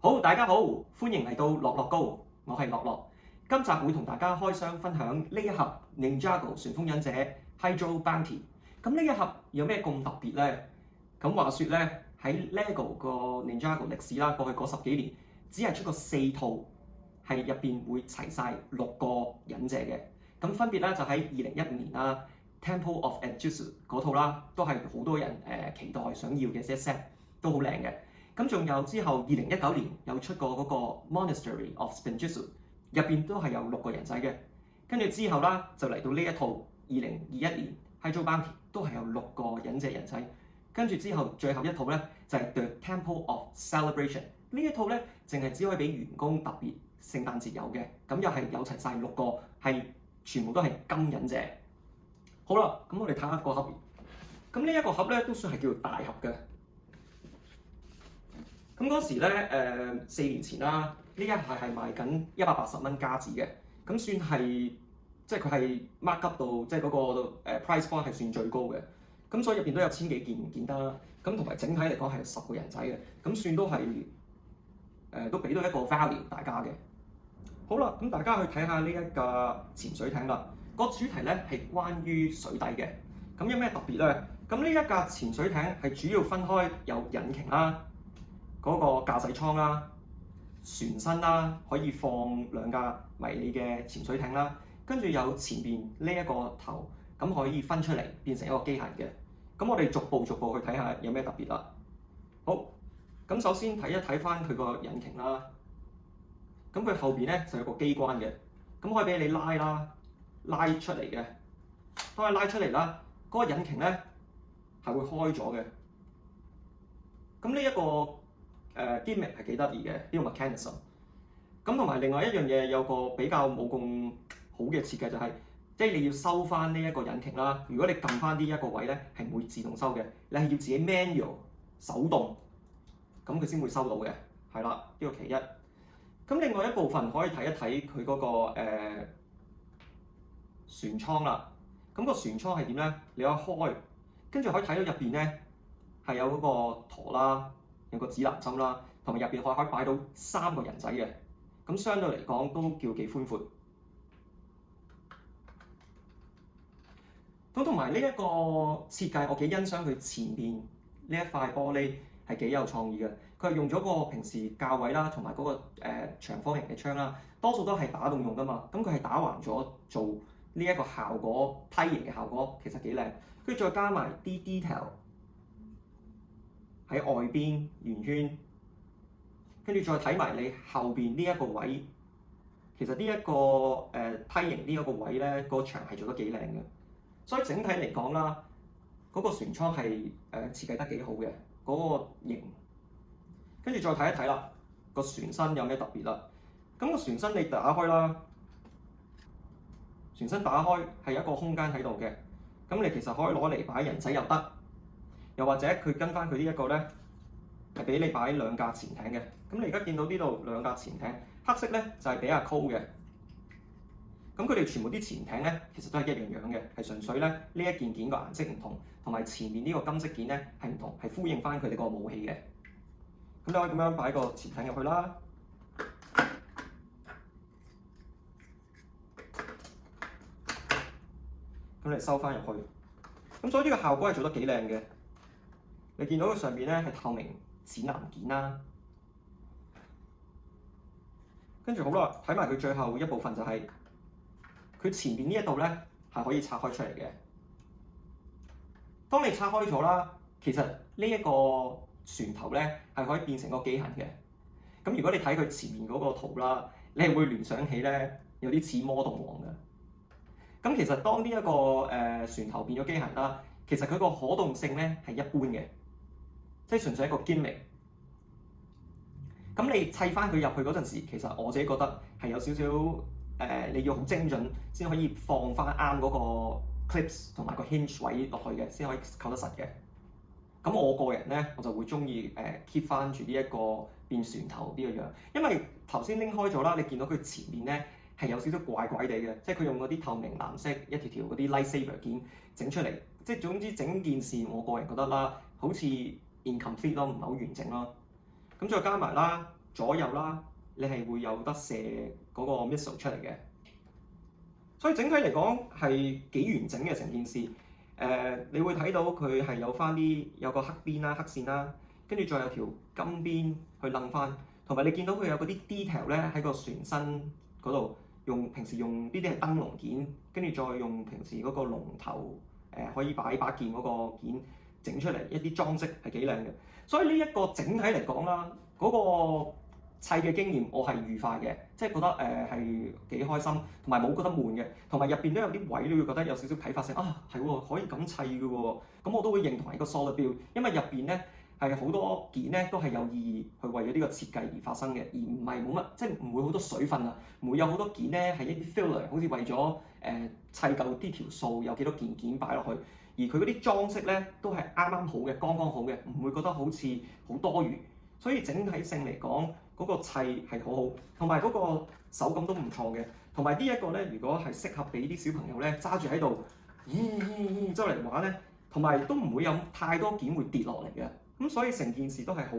好，大家好，歡迎嚟到樂樂高，我係樂樂。今集會同大家開箱分享呢一盒 Ninjago 旋風忍者 Hydro Bounty。咁呢一盒有咩咁特別呢？咁話說咧，喺 LEGO 個 Ninjago 歷史啦，過去嗰10幾年，只係出過4套，係入邊會齊晒6個忍者嘅。咁分別咧就喺2015年啦 ，Temple of Aegis 嗰套啦，都係好多人期待想要嘅 set， 都好靚嘅。咁仲有之後2019年有出過嗰個 Monastery of Spinjitzu， 入邊都係有6個人仔嘅。跟住之後啦，就嚟到呢一套2021年 Hydro Bounty 都係有6個忍者人仔。跟住之後最後一套咧就係 The Temple of Celebration， 呢一套咧淨係只可以俾員工特別聖誕節有嘅，咁又係有齊晒6個，係全部都係金忍者。好啦，咁我哋睇下個盒。咁呢一個盒咧都算係叫大盒嘅。咁嗰時咧4年前啦，呢一盒係賣緊180蚊加紙嘅，咁算係即係佢係 mark up 到即係嗰個price point 係算最高嘅。咁所以入邊都有千幾件唔見得啦，咁同埋整體嚟講係有10個人仔嘅，咁算都係都俾到一個 value 大家嘅。好啦，咁大家去睇下呢一架潛水艇啦，個主題咧係關於水底嘅。咁有咩特別咧？咁呢一架潛水艇係主要分開有引擎啦、嗰個駕駛艙啦、船身啦，可以放2架迷你嘅潛水艇啦，跟住有前邊呢一個頭。咁可以分出嚟變成一個機械嘅。咁我哋逐步去睇下有咩特別啦。好，咁首先睇一睇翻佢個引擎啦。咁佢後邊咧就有個機關嘅，咁可以俾你拉啦，拉出嚟嘅。當你拉出嚟啦，嗰個引擎咧係會開咗嘅。咁呢一個gimmick 係幾得意嘅，呢個 mechanism。咁同埋另外一樣嘢有個比較冇咁好嘅設計就係。即係你要收翻呢一個引擎啦，如果你撳翻呢一個位咧，係唔會自動收嘅，你係要自己 manual 手動，咁佢先會收到嘅，係啦，呢個其一。咁另外一部分可以睇一睇佢嗰個船艙啦。咁個船艙係點咧？你可以開，跟住可以睇到入邊咧係有嗰個舵啦，有個指南針啦，同埋入邊可以擺到3個人仔嘅，咁相對嚟講都叫幾寬闊。咁同埋呢一個設計，我幾欣賞佢前面呢一塊玻璃係幾有創意嘅。佢係用咗個平時價位啦，同埋嗰個長方形嘅窗啦，多數都係打洞用噶嘛。咁佢係打橫咗做呢一個效果，梯形嘅效果其實幾靚。跟住再加埋啲 detail 喺外邊圓圈，跟住再睇埋你後邊呢一個位，其實呢一個梯形呢一個位咧，個牆係做得幾靚嘅。所以整體嚟講啦，嗰個船艙係設計得幾好嘅，嗰個型。跟住再睇一睇啦，個船身有咩特別啦？咁個船身你打開啦，船身打開係有一個空間喺度嘅。咁你其實可以攞嚟擺人仔又得，又或者佢跟翻佢呢一個咧，係俾你擺2架潛艇嘅。咁你而家見到呢度2架潛艇，黑色咧就係俾阿 Cole 嘅。咁佢哋全部啲潛艇咧，其實都係一樣樣嘅，係純粹咧呢一件件個顏色唔同，同埋前面呢個金色件咧係唔同，係呼應翻佢哋個武器嘅。咁你可以咁樣擺個潛艇入去啦。咁你收翻入去。咁所以呢個效果係做得幾靚嘅。你見到佢上邊咧係透明指南件啦。跟住好啦，睇埋佢最後一部分就係。佢前面呢一度咧係可以拆開出嚟嘅。當你拆開咗啦，其實呢一個船頭咧係可以變成個機械嘅。咁如果你睇佢前面嗰個圖啦，你係會聯想起咧有啲似魔動王嘅。咁其實當呢一個船頭變咗機械啦，其實佢個可動性咧係一般嘅，即係純粹一個 gimmick。咁你砌翻佢入去嗰陣時，其實我自己覺得係有少少。你要好精準先可以放翻啱嗰個 clips 同埋個 hinge 位落去嘅，先可以扣得實嘅。咁我個人咧，我就會中意keep 翻住呢一個變船頭呢個樣，因為頭先拎開咗啦，你見到佢前面咧係有少少怪怪地嘅，即係佢用嗰啲透明藍色一條條嗰啲 lightsaber 件整出嚟，即係總之整件事我個人覺得啦，好似 incomplete 咯，唔係好完整咯。咁再加埋啦。左右啦，你係會有得射嗰個 missile 出嚟嘅。所以整體嚟講係幾完整嘅成件事。你會睇到佢係有個黑邊啦、黑線啦，跟住再有條金邊去掕翻，同埋你見到佢有嗰啲 detail 咧喺個船身嗰度，平時用呢啲係燈籠件，跟住再用平時嗰個龍頭可以擺把劍嗰個件整出嚟一啲裝飾係幾靚嘅。所以呢一個整體嚟講啦，嗰個砌嘅經驗我係愉快嘅，即係覺得係幾開心，同埋冇覺得悶嘅，同埋入邊都有啲位你會覺得有少少啟發性啊，係喎，可以咁砌嘅喎，咁我都會認同係個 solid build，因為入邊咧係好多件咧都係有意義去為咗呢個設計而發生嘅，而唔係冇乜，即係唔會好多水分啊，唔會有好多件咧係一啲 filler，好似為咗砌夠啲條數有幾多件擺落去，而佢嗰啲裝飾咧都係啱啱好嘅，剛剛好嘅，唔會覺得好似好多餘，所以整體性嚟講，嗰個砌係好好，同埋嗰個手感都唔錯嘅。同埋呢一個咧，如果係適合俾啲小朋友咧揸住喺度，周嚟玩咧，同埋都唔會有太多件會跌落嚟嘅。咁所以成件事都係好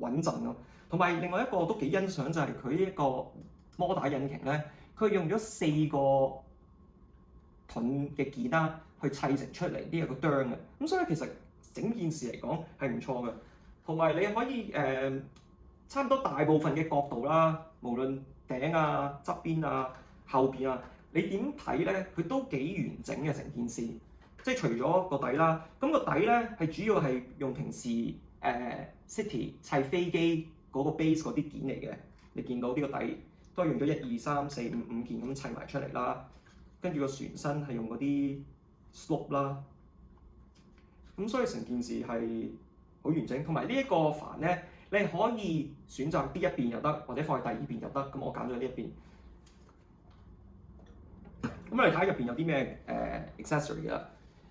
穩陣咯。同埋另外一個都幾欣賞就係佢呢一個摩打引擎咧，佢用咗4個盾嘅件啦去砌成出嚟呢一個釘嘅。咁所以其實整件事嚟講係唔錯嘅。同埋你可以差唔多大部分嘅角度啦，無論頂啊、側邊啊、後邊啊，你點睇咧？佢都幾完整嘅成件事。即係除咗個底啦，咁個底咧係主要係用平時City 砌飛機嗰個 base 嗰啲件嚟嘅。你見到呢個底都係用咗1、2、3、4、5件咁砌埋出嚟啦。跟住個船身係用嗰啲 slope 啦。咁所以成件事係好完整。同埋呢一個帆咧，你可以選擇呢一邊又得，或者放喺第二邊又得。咁我揀咗呢一邊。咁我哋睇下入邊有啲咩accessory 啦。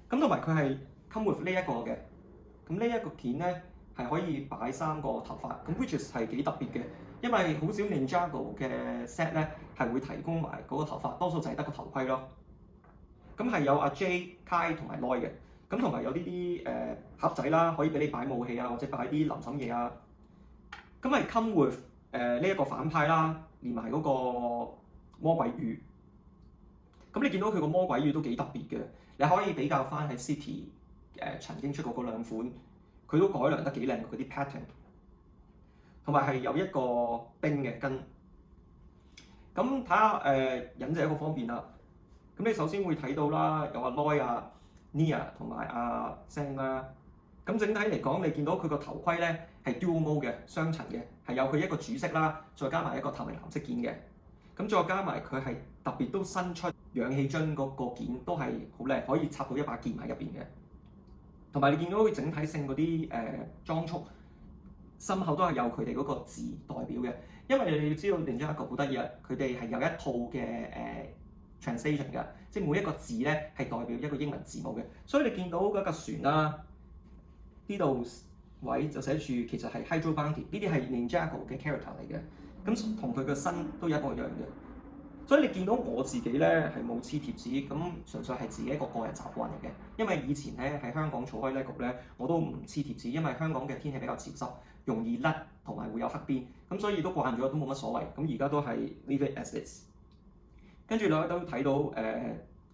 咁同埋佢係 come with 呢一個嘅。咁呢一個件咧係可以擺3個頭髮。咁 which is 係幾特別嘅，因為好少 Ninjago 嘅 set 咧係會提供埋嗰個頭髮，多數就係得個頭盔咯。咁係有阿 J、Kai 同埋 Loy 嘅。咁同埋有呢啲盒仔啦，可以俾你擺武器啊，或者擺啲淋審嘢啊。咁係 come with 呢一個反派啦，連埋嗰個魔鬼魚。咁你見到佢個魔鬼魚都幾特別嘅，你可以比較翻喺 City 曾經出過嗰2款，佢都改良得幾靚嗰啲 pattern。同埋係有一個冰嘅根。咁睇下忍者一個方面啦。咁你首先會睇到啦，有阿 Loy 啊、Nia 同埋阿 Zhang 啦。咁整體嚟講，你見到佢個頭盔咧係 dual mode 嘅，雙層嘅，係有佢一個主色啦，再加埋一個透明藍色件嘅。咁再加埋佢係特別都新出氧氣樽嗰個件都係好靚，可以插到一把劍喺入邊嘅。同埋你見到佢整體性嗰啲裝束，心口都係有佢哋嗰個字代表嘅。因為你要知道Ninjago好得意啊，佢哋係有一套嘅translation 㗎，即係每一個字咧係代表一個英文字母嘅。所以你見到嗰架船啦，呢度位就寫住其實係 Hydro Bounty， 呢啲係 Ninjago 嘅 character 嚟嘅。咁同佢個身都一模一樣嘅。所以你見到我自己咧係冇黐貼紙，咁純粹係自己一個人習慣嚟嘅。因為以前咧喺香港儲開 LEGO咧，我都唔黐貼紙，因為香港嘅天氣比較潮濕，容易甩同埋會有黑邊，咁所以都慣咗都冇乜所謂。咁而家都係 leave it as is。跟住兩位都睇到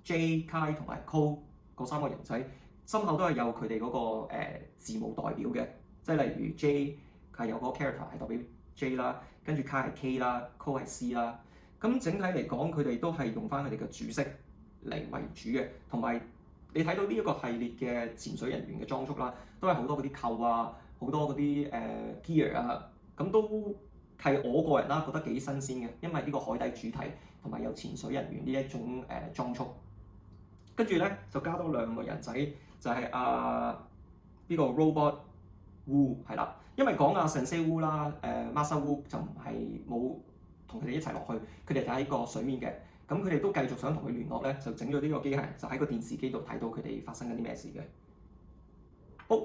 J、Kai 同埋 Ko 嗰3個人仔，心口都係有佢哋嗰個字母代表嘅，即係例如 J 係有個 character 係代表 J 啦，跟住 Kai 係 K 啦 ，Ko 係 C 啦。咁整體嚟講，佢哋都係用翻佢哋嘅主色嚟為主嘅，同埋你睇到呢一個系列嘅潛水人員嘅裝束啦，都係好多嗰啲扣啊，好多嗰啲gear 啊，咁都係我個人啦覺得幾新鮮嘅，因為呢個海底主題同埋有潛水人員呢一種裝束。跟住咧就加多2個人仔，就係呢個 Robot Wu 係啦，因為講阿 Sensei Wu 啦，Master Wu 就唔係冇同佢哋一齊落去，佢哋就喺個水面嘅，咁佢哋都繼續想同佢聯絡咧，就整咗呢個機械人，就喺個電視機度睇到佢哋發生緊啲咩事嘅。好，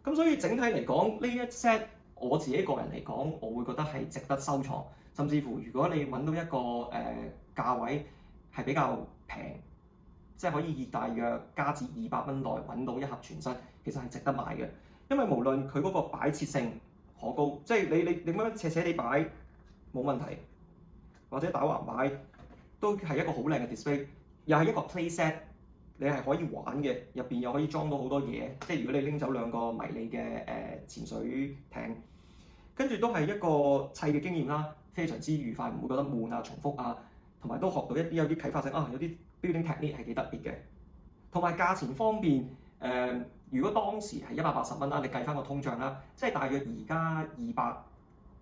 咁所以整體嚟講，呢一 set 我自己個人嚟講，我會覺得係值得收藏，甚至乎如果你揾到一個價位係比較平，即係可以以大約加至200蚊內揾到一盒全新，其實係值得買嘅，因為無論佢嗰個擺設性、可高，即係你咁樣斜斜地擺冇問題，或者打橫擺都係一個好靚嘅 display， 又係一個 playset， 你係可以玩嘅，入邊又可以裝到好多嘢，即係如果你拎走2個迷你嘅潛水艇，跟住都係一個砌嘅經驗啦，非常之愉快，唔會覺得悶啊、重複啊，同埋都學到有啲啟發性啊，有啲 building technique 係幾特別嘅，同埋價錢方面。如果當時係180蚊啦，你計翻個通脹啦，即係大約而家200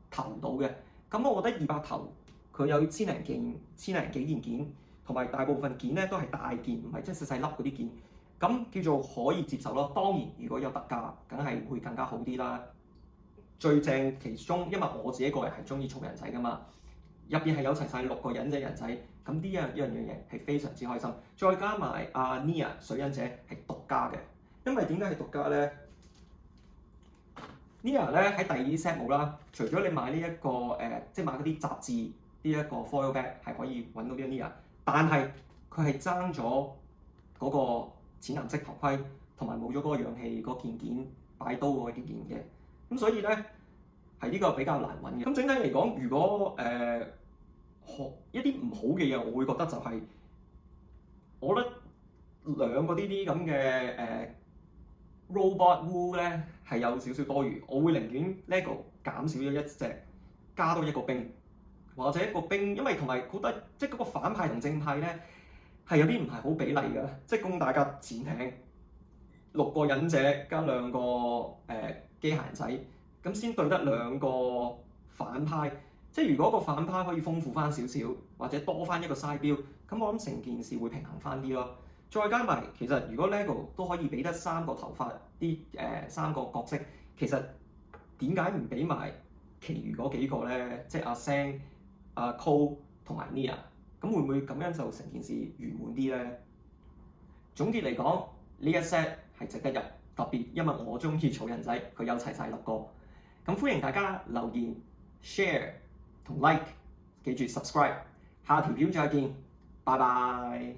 頭到嘅，咁我覺得200頭佢有千零幾件件，同埋大部分件咧都係大件，唔係即係細細粒嗰啲件，咁叫做可以接受咯。當然如果有特價，梗係會更加好啲啦。最正其中，因為我自己個人係中意儲人仔噶嘛，入邊係有齊晒6個忍者人仔，咁呢樣嘢係非常之開心。再加埋阿 Nia 水忍者係獨家嘅。因為點解係獨家咧 ？Nia 咧喺第2 set 冇啦，除咗你買呢一個即係買嗰啲雜誌呢一個 foil bag 係可以揾到呢個 Nia， 但係佢係爭咗嗰個淺藍色頭盔，同埋冇咗嗰個氧氣嗰件擺刀嗰件嘅，咁所以咧係呢個比較難揾嘅。咁整體嚟講，如果學一啲唔好嘅嘢，我會覺得就係、我覺得2個呢啲咁嘅Robot Wool 咧係有少少多餘，我會寧願 LEGO 減少咗一隻，加多1個兵，或者1個兵，因為同埋覺得即係嗰個反派同正派咧係有啲唔係好比例嘅，即係攻打架潛艇，6個忍者加2個機械人仔，咁先對得2個反派。即係如果個反派可以豐富翻少少，或者多翻1個 side build，咁我諗成件事會平衡翻啲咯。再加埋，其實如果 LEGO 都可以俾得3個頭髮啲3個角色，其實點解唔俾埋其餘嗰幾個咧？即係阿 Sam、阿 Cole 同埋 Nia， 咁會唔會咁樣就成件事圓滿啲咧？總結嚟講，呢一 set 係值得入，特別因為我中意儲人仔，佢有齊晒6個。咁歡迎大家留言、share 同 like，記住 subscribe。下條片再見，拜拜。